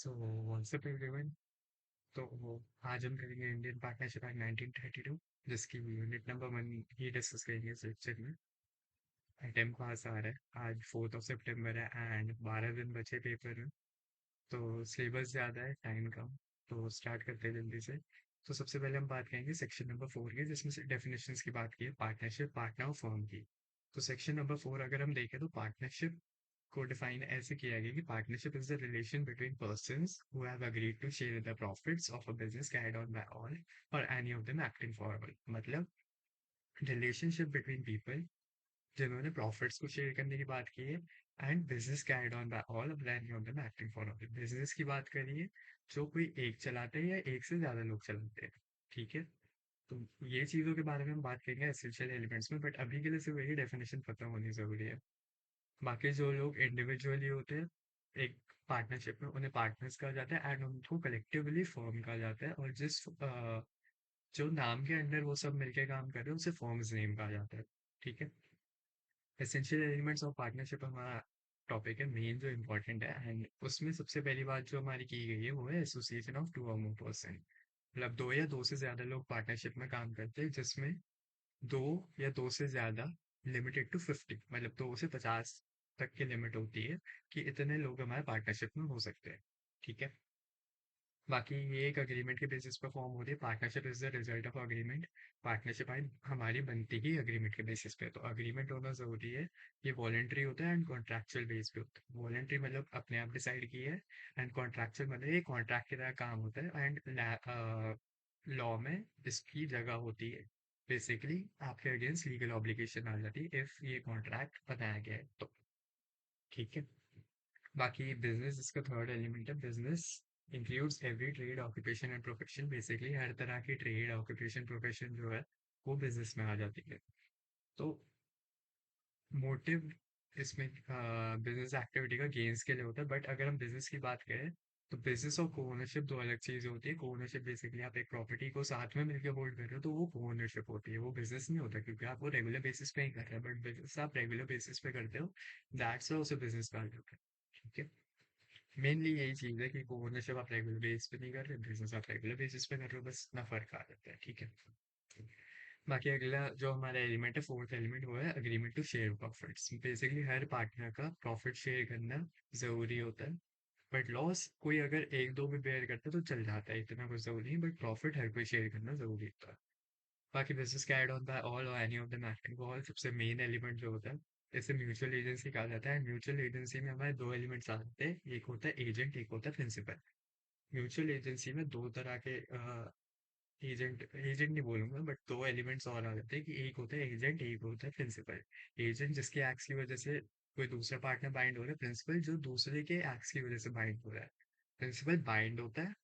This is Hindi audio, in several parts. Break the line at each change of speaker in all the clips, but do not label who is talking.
So WhatsApp everyone. तो आज हम करेंगे इंडियन पार्टनरशिप एक्ट 1932, जिसकी यूनिट नंबर 1 ही डिस्कस करेंगे इस लेक्चर में। अटेम्प्ट पास आ रहा है, आज 4 सितंबर है एंड 12 दिन बचे पेपर में। तो सिलेबस ज़्यादा है, टाइम कम। तो स्टार्ट करते हैं जल्दी से। तो सबसे पहले हम बात करेंगे सेक्शन नंबर 4 की, जिसमें से डेफिनेशंस की बात की है, पार्टनरशिप, पार्टनर और फर्म की। तो सेक्शन नंबर 4 अगर हम देखें तो पार्टनरशिप को डिफाइन ऐसे किया गया कि partnership is the relation between persons who have agreed to share the profits of a business carried on by all or any of them acting for all. मतलब रिलेशनशिप बिटवीन पीपल जिन्होंने प्रॉफिट्स को शेयर करने की बात की है and business carried on by all or any of them acting for all. Business की बात करिए जो कोई एक चलाते हैं या एक से ज्यादा लोग चलाते हैं। ठीक है। तो ये चीजों के बारे में हम बात करेंगे एसेंशियल एलिमेंट्स में, बट अभी के लिए सिर्फ यही डेफिनेशन पता होनी जरूरी है। बाकी जो लोग इंडिविजुअली होते हैं एक पार्टनरशिप में, उन्हें पार्टनर्स कहा जाता है एंड उनको कलेक्टिवली फर्म कहा जाता है। और जो नाम के अंडर वो सब मिलके काम कर रहे हैं उसे फर्म्स नेम कहा जाता है। ठीक है। एसेंशियल एलिमेंट्स ऑफ पार्टनरशिप हमारा टॉपिक है मेन जो इम्पोर्टेंट है, एंड उसमें सबसे पहली बात जो हमारी की गई है वो है एसोसिएशन ऑफ टू और मोर पर्सन। मतलब दो या दो से ज्यादा लोग पार्टनरशिप में काम करते हैं, जिसमें दो या दो से ज्यादा लिमिटेड टू 50, मतलब 2 से 50 तक की लिमिट होती है कि इतने लोग हमारे पार्टनरशिप में हो सकते हैं। ठीक है। बाकी ये एक अग्रीमेंट के बेसिस पर फॉर्म होती है। Partnership is the result of agreement. Partnership हमारी बनती ही अग्रीमेंट के बेसिस पे, तो अग्रीमेंट होना जरूरी है। ये वॉलेंट्री होता है एंड कॉन्ट्रैक्चुअल बेस पे होता है। वॉलेंट्री मतलब अपने आप डिसाइड की है, एंड कॉन्ट्रैक्चुअल मतलब ये कॉन्ट्रैक्ट की तरह काम होता है। एंड लॉ में इसकी जगह होती है। बेसिकली आपके अगेंस्ट लीगल ऑब्लिगेशन आ जाती है इफ ये कॉन्ट्रैक्ट बनाया गया है तो। ठीक है। बाकी बिजनेस इसका थर्ड एलिमेंट है। Business includes every trade occupation and profession. Basically हर तरह की ट्रेड ऑक्यूपेशन प्रोफेशन जो है वो बिजनेस में आ जाती है। तो मोटिव इसमें बिजनेस एक्टिविटी का गेन्स के लिए होता है, बट अगर हम बिजनेस की बात करें तो बिजनेस और को ओनरशिप दो अलग चीजें होती है। को ओनरशिप बेसिकली आप एक प्रॉपर्टी को साथ में मिलकर होल्ड कर रहे हो तो वो को ओनरशिप होती है, वो बिजनेस नहीं होता क्योंकि आप वो रेगुलर बेसिस पे ही कर रहे हैं। बट बिजनेस आप रेगुलर बेसिस पे करते हो, दैट्स उसे बिजनेस कहा जाता है। ठीक है। मेनली यही चीज है कि को ओनरशिप आप रेगुलर बेसिस पे नहीं कर रहे, बिजनेस आप रेगुलर बेसिस पे कर रहे हो, बस इतना फर्क आ जाता है। ठीक है। बाकी अगला जो हमारा एलिमेंट है, फोर्थ एलिमेंट, वो है agreement to share profits. Basically हर पार्टनर का प्रॉफिट शेयर करना जरूरी होता है। बट लॉस कोई अगर एक दो भी बेयर करता है तो चल जाता है, इतना कुछ जरूरी नहीं, बट प्रॉफिट हर कोई शेयर करना जरूरी होता है। बाकी business carried on by all or any of the acting all, सबसे मेन एलिमेंट जो होता है इसे म्यूचुअल एजेंसी कहा जाता है। म्यूचुअल एजेंसी में हमारे दो एलिमेंट्स आ जाते हैं, एक होता है एजेंट, एक होता है प्रिंसिपल। म्यूचुअल एजेंसी में दो तरह के एजेंट एजेंट नहीं बोलूंगा, बट दो एलिमेंट्स और आ जाते हैं कि एक होता है एजेंट, एक होता है प्रिंसिपल। एजेंट जिसके एक्स की वजह से कोई दूसरा पार्टनर बाइंड हो रहा है, प्रिंसिपल जो दूसरे के एक्स की वजह से बाइंड हो रहा है। प्रिंसिपल बाइंड होता है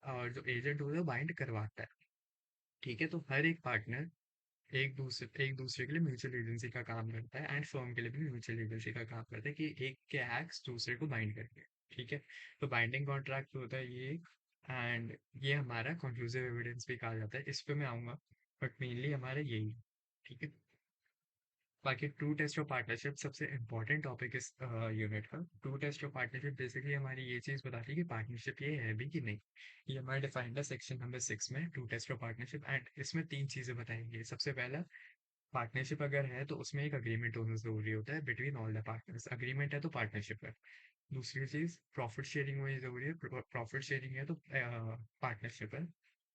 और जो एजेंट होता है बाइंड करवाता है। ठीक है। तो हर एक पार्टनर एक दूसरे के लिए म्यूचुअल एजेंसी का काम करता है एंड फर्म के लिए भी म्यूचुअल एजेंसी का काम करता है कि एक के एक्स दूसरे को बाइंड करके। ठीक है। तो बाइंडिंग कॉन्ट्रैक्ट होता है ये। एंड ये हमारा कंक्लूसिव एविडेंस भी कहा जाता है, इस पे मैं आऊंगा, बट मेनली हमारा यही है। ठीक है। बाकी ट्रू टेस्ट ऑफ पार्टनरशिप सबसे इंपॉर्टेंट टॉपिक इस यूनिट का। True test of partnership basically हमारी ये चीज बताती है कि पार्टनरशिप ये है भी कि नहीं। ये हमारा डिफाइंड है सेक्शन नंबर 6 में, true test of partnership. And इसमें तीन चीजें बताएंगे। सबसे पहला, पार्टनरशिप अगर है तो उसमें एक अग्रीमेंट होना जरूरी होता है between all the partners. Agreement है तो पार्टनरशिप है। दूसरी चीज, प्रॉफिट शेयरिंग होनी जरूरी है। प्रॉफिट शेयरिंग है तो पार्टनरशिप है।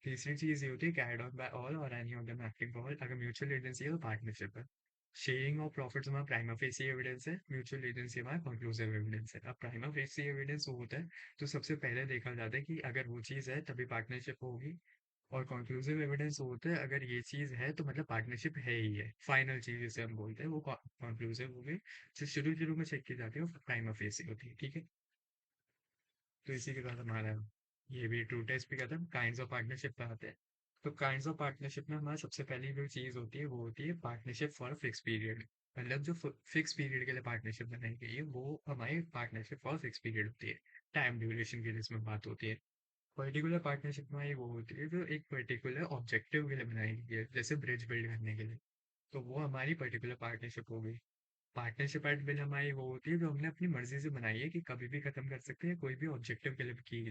तीसरी चीज ये होती है carried out by all or any of them acting for all. अगर म्यूचुअल एजेंसी है तो पार्टनरशिप है। शेयरिंग ऑफ प्रॉफिट्स हमारा प्राइमा फेसी एविडेंस है, म्यूचुअल एजेंसी हमारा कंक्लूसिव एविडेंस है। अब प्राइमा फेसी एविडेंस वो होता है तो सबसे पहले देखा जाता है कि अगर वो चीज है तभी पार्टनरशिप होगी। और कंक्लूसिव एविडेंस होता है अगर ये चीज है तो मतलब पार्टनरशिप है ही है, फाइनल चीज जिसे हम बोलते हैं वो कंक्लूसिव हो गई। जो शुरू शुरू में चेक की जाती है वो प्राइमा फेसी होती है। ठीक है। तो इसी के साथ हमारा ये भी ट्रू टेस्ट भी खत्म। काइंड्स ऑफ पार्टनरशिप पे आते हैं। तो काइंड्स ऑफ पार्टनरशिप में हमारा सबसे पहली जो चीज होती है वो होती है पार्टनरशिप फॉर फिक्स पीरियड। मतलब जो फिक्स पीरियड के लिए पार्टनरशिप बनाई गई है वो हमारी पार्टनरशिप फॉर फिक्स पीरियड होती है। टाइम ड्यूरेशन की जिसमें बात होती है। पर्टिकुलर पार्टनरशिप हमारी वो होती है जो एक पर्टिकुलर ऑब्जेक्टिव के लिए बनाई गई है, जैसे ब्रिज बिल्ड करने के लिए। तो वो हमारी पर्टिकुलर पार्टनरशिप हो गई। पार्टनरशिप एट विल हमारी वो होती है जो हमने अपनी मर्जी से बनाई है कि कभी भी खत्म कर सकते हैं, कोई भी ऑब्जेक्टिव के लिए की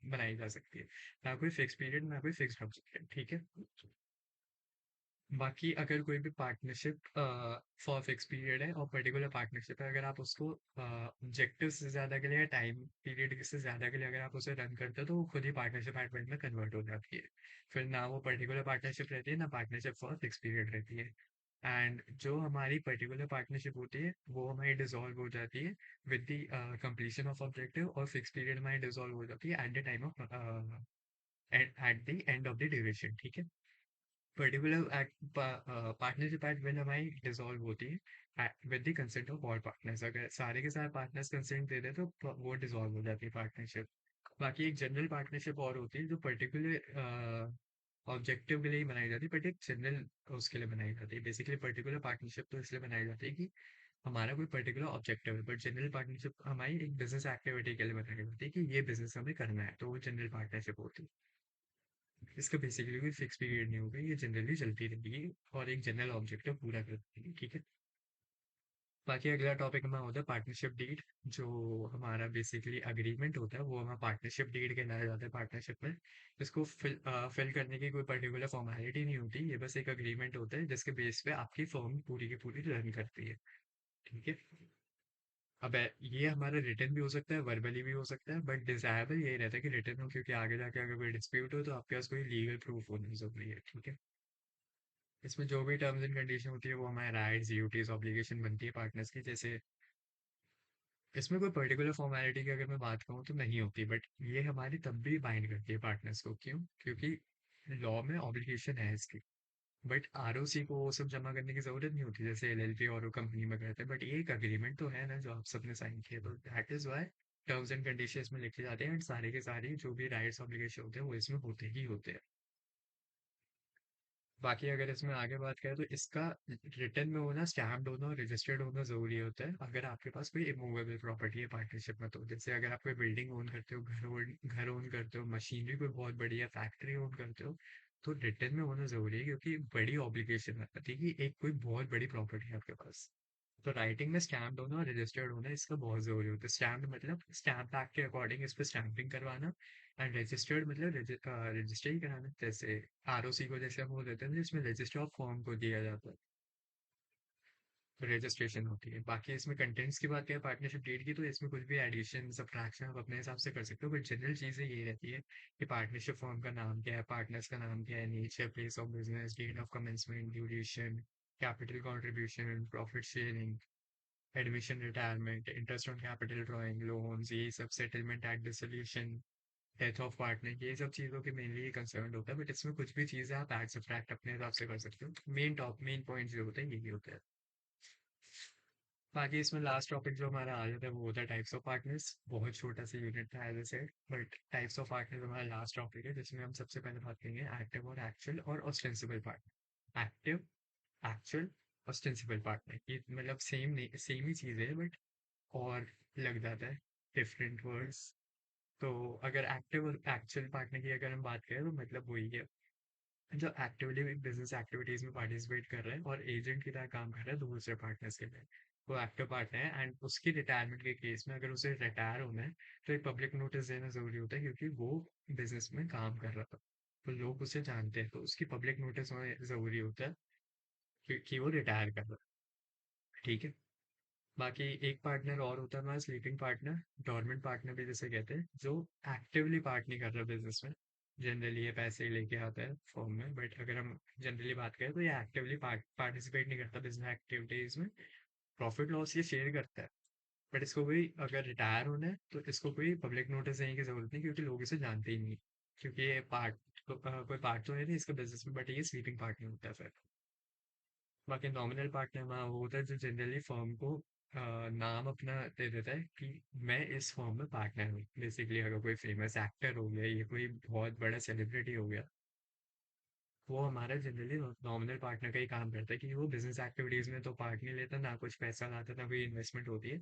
बनाई जा सकती है। ना कोई फिक्स पीरियड, ना कोई फिक्स ऑब्जेक्टिव, ठीक है। बाकी अगर कोई भी पार्टनरशिप फॉर फिक्स पीरियड है और पर्टिकुलर पार्टनरशिप है, अगर आप उसको ऑब्जेक्टिव से ज्यादा के लिए, टाइम पीरियड से ज्यादा के लिए अगर आप उसे रन करते हो, तो वो खुद ही पार्टनरशिप एट में कन्वर्ट हो जाती है। फिर ना वो पर्टिकुलर पार्टनरशिप रहती है, ना पार्टनरशिप फॉर फिक्स पीरियड रहती है। एंड जो हमारी पर्टिकुलर पार्टनरशिप होती है वो हमारी डिसॉल्व हो जाती है with the completion of objective, और फिक्स पीरियड हमारी डिसॉल्व हो जाती है at the time of at the end of the duration, ठीक है। पर्टिकुलर पार्टनरशिप एट विल हमारी डिसॉल्व होती है with the consent of all partners. अगर सारे के सारे पार्टनर्स कंसेंट दे दे तो वो डिसॉल्व हो जाती है पार्टनरशिप। बाकी एक जनरल पार्टनरशिप और होती है जो पर्टिकुलर ऑब्जेक्टिव के लिए ही बनाई जाती है, बट एक जनरल उसके लिए बनाई जाती है। बेसिकली पर्टिकुलर पार्टनरशिप तो इसलिए बनाई जाती है कि हमारा कोई पर्टिकुलर ऑब्जेक्टिव है, बट जनरल पार्टनरशिप हमारी एक बिजनेस एक्टिविटी के लिए बनाई जाती है कि ये बिजनेस हमें करना है, तो वो जनरल पार्टनरशिप होती है। इसका बेसिकली कोई फिक्स पीरियड नहीं होगा, ये जनरली चलती रहेगी और एक जनरल ऑब्जेक्टिव पूरा कर देगी, ठीक है। बाकी अगला टॉपिक हमारा होता है पार्टनरशिप डीड। जो हमारा बेसिकली अग्रीमेंट होता है वो हमारा पार्टनरशिप डीड कहलाया जाता है पार्टनरशिप में। इसको फिल करने की कोई पर्टिकुलर फॉर्मेलिटी नहीं होती, ये बस एक अग्रीमेंट होता है जिसके बेस पे आपकी फर्म पूरी की पूरी रन करती है, ठीक है। अब ये हमारा रिटर्न भी हो सकता है, वर्बली भी हो सकता है, बट डिजायरेबल यही रहता है कि रिटर्न हो, क्योंकि आगे जाके अगर कोई डिस्प्यूट हो तो आपके पास कोई लीगल प्रूफ होना जरूरी है, ठीक है। इसमें जो भी टर्म्स एंड कंडीशन होती है वो हमारे राइट्स, ड्यूटीज, ऑब्लिगेशन बनती है पार्टनर्स की। जैसे इसमें कोई पर्टिकुलर फॉर्मेलिटी की अगर मैं बात करूँ तो नहीं होती, बट ये हमारी तब भी बाइंड करती है पार्टनर्स को। क्यों? क्योंकि लॉ में ऑब्लिगेशन है इसकी। बट आरओसी को वो सब जमा करने की जरूरत नहीं होती जैसे एलएलपी और वो कंपनी में करते हैं, बट ये एक अग्रीमेंट तो है ना जो आप सबने साइन किया, तो that is why terms and condition इसमें लिखे जाते हैं, एंड सारे के सारे जो भी राइट्स ऑब्लिगेशन होते हैं वो इसमें होते ही होते हैं। बाकी अगर इसमें आगे बात करें तो इसका रिटर्न में होना, स्टैम्प्ड होना और रजिस्टर्ड होना जरूरी होता है अगर आपके पास कोई इमूवेबल प्रॉपर्टी है पार्टनरशिप में। तो जैसे अगर आप कोई बिल्डिंग ओन करते हो, घर ओन करते हो, मशीनरी कोई बहुत बड़ी है, फैक्ट्री ओन करते हो, तो रिटर्न में होना जरूरी है, क्योंकि बड़ी ऑब्लिगेशन है कि एक कोई बहुत बड़ी प्रॉपर्टी है आपके पास। तो राइटिंग में स्टैम्प्ड होना और रजिस्टर्ड होना इसका बहुत जरूरी होता है। स्टैम्प्ड मतलब स्टैम्प एक्ट के अकॉर्डिंग इस पर स्टैंपिंग करवाना, एंड रजिस्टर्ड मतलब रजिस्टर ही कराना। जैसे आरओसी को जैसे हम वो देते हैं जिसमें रजिस्टर ऑफ फॉर्म को दिया जाता है, तो रजिस्ट्रेशन होती है। बाकी इसमें कंटेंट्स की बात करें पार्टनरशिप डीड की, तो इसमें कुछ भी एडिशन सब्ट्रैक्शन आप अपने हिसाब से कर सकते हो, बट जनरल चीजें यही रहती है कि पार्टनरशिप फॉर्म का नाम क्या है, पार्टनर्स का नाम क्या है, nature, place of business, date of commencement, duration, capital contribution, profit sharing, admission, retirement, interest on capital drawing, loans, ये सब, settlement at dissolution, death of partner, ये सब चीज़ों के मेनली कंसर्न होता है। बट इसमें कुछ भी चीज़ें आप ऐड सब्ट्रैक्ट अपने हिसाब से कर सकते हो। मेन पॉइंट जो होते हैं यही होते हैं। बाकी इसमें लास्ट टॉपिक जो हमारा आ जाता है वो होता है टाइप्स ऑफ पार्टनर्स। बहुत छोटा सा यूनिट था एज से, बट टाइप्स ऑफ पार्टनर्स हमारा लास्ट टॉपिक है जिसमें हम सबसे पहले बात करेंगे एक्टिव और एक्चुअल और ostensible partner. Active, actual, ostensible partner, ये मतलब सेम नहीं, सेम ही चीज़ है बट और लग जाता है डिफरेंट वर्ड्स। तो अगर एक्टिव और एक्चुअल पार्टनर की अगर हम बात करें तो मतलब वही है जो एक्टिवली बिजनेस एक्टिविटीज में पार्टिसिपेट कर रहे हैं और एजेंट की तरह काम कर रहा है दूसरे पार्टनर्स के लिए, वो एक्टिव पार्टनर है। एंड उसकी रिटायरमेंट के केस में अगर उसे रिटायर होना है तो एक पब्लिक नोटिस देना जरूरी होता है, क्योंकि वो बिजनेस में काम कर रहा था तो लोग उसे जानते हैं, तो उसकी पब्लिक नोटिस होना जरूरी होता है कि वो रिटायर कर रहा है, ठीक है। बाकी एक पार्टनर और होता है हमारा स्लीपिंग पार्टनर, डॉर्मेंट पार्टनर भी जिसे कहते हैं, जो एक्टिवली पार्ट नहीं कर रहा बिजनेस में। जनरली ये पैसे ही लेके आता है फॉर्म में, बट अगर हम जनरली बात करें तो ये एक्टिवली पार्टिसिपेट नहीं करता बिजनेस एक्टिविटीज में। प्रॉफिट लॉस ये शेयर करता है, बट इसको कोई अगर रिटायर होना है तो इसको कोई पब्लिक नोटिस देने की जरूरत नहीं, क्योंकि लोग इसे जानते ही नहीं, क्योंकि ये पार्ट कोई पार्ट तो है नहीं इसका बिजनेस में, बट ये स्लीपिंग पार्टनर होता है फिर। बाकी नॉमिनल पार्टनर हमारा वो होता है जो जनरली फर्म को नाम अपना दे देता है कि मैं इस फर्म में पार्टनर हूँ। बेसिकली अगर कोई फेमस एक्टर हो गया या कोई बहुत बड़ा सेलिब्रिटी हो गया, वो हमारा जनरली नॉमिनल पार्टनर का ही काम करता है कि वो बिजनेस एक्टिविटीज में तो पार्ट नहीं लेता, ना कुछ पैसा लाता, ना कोई इन्वेस्टमेंट होती है,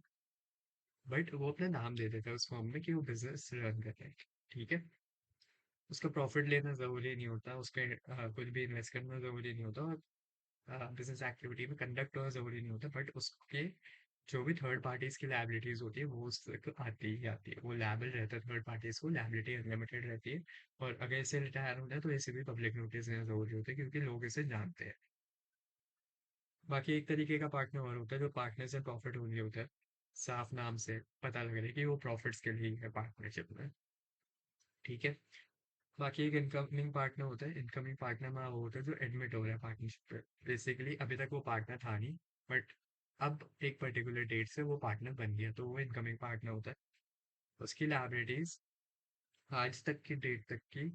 बट वो अपना नाम दे देता है उस फर्म में कि वो बिजनेस रन कर रहा है, ठीक है। उसका प्रॉफिट लेना जरूरी नहीं होता, उसके कुछ भी इन्वेस्ट करना जरूरी नहीं होता। बिजनेस एक्टिविटी में कंडक्ट होना जरूरी नहीं होता, बट उसके जो भी थर्ड पार्टीज की लाइबिलिटीज होती है वो उस तक आती ही आती है, वो लायबल रहता है थर्ड पार्टीज को, लायबिलिटी अनलिमिटेड रहती है। और अगर इसे रिटायर होना है तो इसे भी पब्लिक नोटिस देना जरूरी होता है, क्योंकि लोग इसे जानते हैं। बाकी एक तरीके का पार्टनर और होता है जो पार्टनर से प्रॉफिट ओनली होता है, साफ नाम से पता लग रहा है कि वो प्रॉफिट्स के लिए ही है पार्टनरशिप में। ठीक है। बाकी एक इनकमिंग पार्टनर होता है, इनकमिंग पार्टनर में वो होता है जो एडमिट हो रहा है पार्टनरशिप पे। बेसिकली अभी तक वो पार्टनर था नहीं, बट अब एक पर्टिकुलर डेट से वो पार्टनर बन गया, तो वो इनकमिंग पार्टनर होता है। उसकी लाइबिलिटीज आज तक की डेट तक की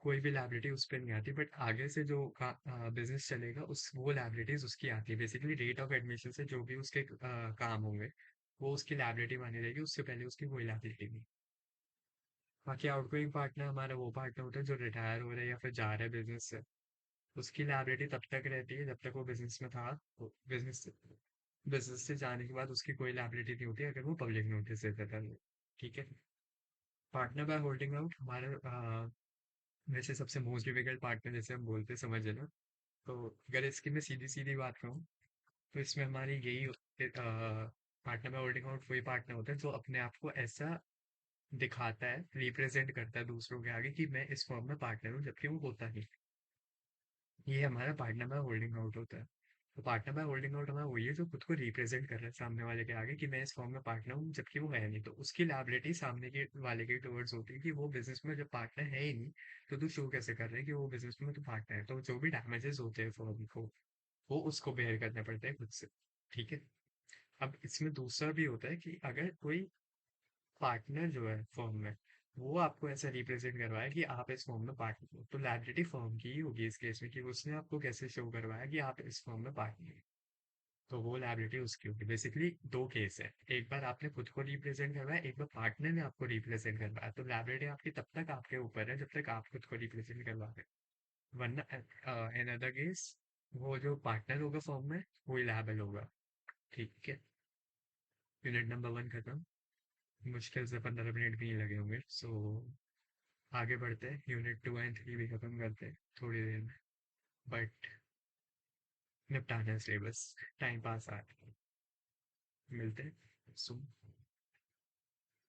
कोई भी लाइबिलिटी उस पर नहीं आती, बट आगे से जो बिजनेस चलेगा उस वो लाइबिलिटीज उसकी आती है। बेसिकली डेट ऑफ एडमिशन से जो भी उसके काम होंगे वो उसकी लाइबिलिटी मानी रहेगी, उससे पहले उसकी कोई लाइबिलिटी नहीं। बाकी आउटगोइंग पार्टनर हमारा वो पार्टनर होता है जो रिटायर हो रहा है या फिर जा रहा है बिजनेस से। उसकी लायबिलिटी तब तक रहती है जब तक वो बिजनेस में था। बिजनेस बिजनेस से जाने के बाद उसकी कोई लायबिलिटी नहीं होती अगर वो पब्लिक नोटिस दे देता है। ठीक है। पार्टनर बाय होल्डिंग आउट हमारे वैसे सबसे मोस्ट डिफिकल्ट पार्टनर जैसे हम बोलते हैं, समझ लेना। तो अगर इसकी मैं सीधी सीधी बात कहूँ तो इसमें हमारी यही पार्टनर बाय होल्डिंग आउट वही पार्टनर होता है जो अपने आप को ऐसा दिखाता है, रिप्रेजेंट करता है दूसरों के आगे कि मैं इस फॉर्म में पार्टनर हूँ, जबकि वो होता नहीं। ये हमारा पार्टनर बाय होल्डिंग आउट होता है। तो पार्टनर बाय होल्डिंग आउट हमारा वही है जो खुद को रिप्रेजेंट कर रहा है सामने वाले के आगे कि मैं इस फॉर्म में पार्टनर हूँ, जबकि वो है नहीं। तो उसकी लायबिलिटी सामने के वाले के टुवर्ड्स होती है कि वो बिजनेस में जब पार्टनर है ही नहीं, तो तू शो कैसे कर रहा है कि वो बिजनेस में तो पार्टनर है। तो जो भी डैमेजेस होते हैं फॉर्म को वो उसको बेयर करने पड़ते हैं खुद से। ठीक है। अब इसमें दूसरा भी होता है कि अगर कोई पार्टनर जो है फर्म में वो आपको ऐसा रिप्रेजेंट करवाया कि आप इस फर्म में पार्टनर हो, तो लायबिलिटी फर्म की ही होगी इस केस में कि उसने आपको कैसे शो करवाया कि आप इस फर्म में पार्टनर हो। तो वो लायबिलिटी उसकी होगी। बेसिकली दो केस है, एक बार आपने खुद को रिप्रेजेंट करवाया, एक बार पार्टनर ने आपको रिप्रेजेंट करवाया। तो लायबिलिटी आपकी तब तक आपके ऊपर है जब तक आप खुद को रिप्रेजेंट करवा रहे हो। वरना इन अदर केस वो जो पार्टनर होगा फर्म में वही लायबल होगा। ठीक है। यूनिट नंबर 1 खत्म। मुश्किल से 15 मिनट भी नहीं लगे होंगे। सो आगे बढ़ते हैं, यूनिट 2 एंड 3 भी खत्म करते हैं थोड़ी देर में। बट निपटाना है सिलेबस, टाइम पास आ रहा है। मिलते हैं सुन।